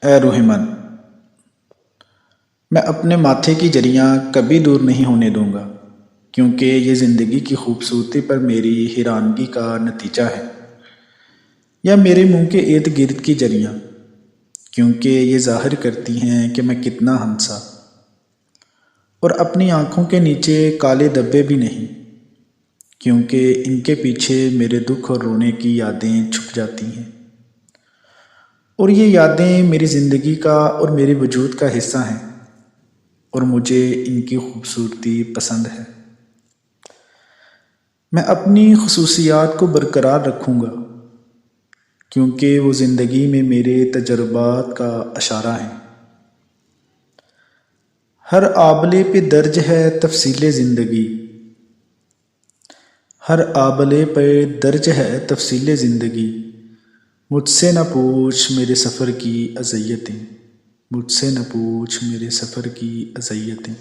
اے روح من، میں اپنے ماتھے کی جریاں کبھی دور نہیں ہونے دوں گا، کیونکہ یہ زندگی کی خوبصورتی پر میری حیرانگی کا نتیجہ ہے، یا میرے منہ کے ارد گرد کی جریاں، کیونکہ یہ ظاہر کرتی ہیں کہ میں کتنا ہنسا، اور اپنی آنکھوں کے نیچے کالے دھبے بھی نہیں، کیونکہ ان کے پیچھے میرے دکھ اور رونے کی یادیں چھپ جاتی ہیں، اور یہ یادیں میری زندگی کا اور میرے وجود کا حصہ ہیں، اور مجھے ان کی خوبصورتی پسند ہے۔ میں اپنی خصوصیات کو برقرار رکھوں گا، کیونکہ وہ زندگی میں میرے تجربات کا اشارہ ہیں۔ ہر آبلے پہ درج ہے تفصیل زندگی، ہر آبلے پہ درج ہے تفصیل زندگی، مجھ سے نہ پوچھ میرے سفر کی اذیتیں، مجھ سے نہ پوچھ میرے سفر کی اذیتیں۔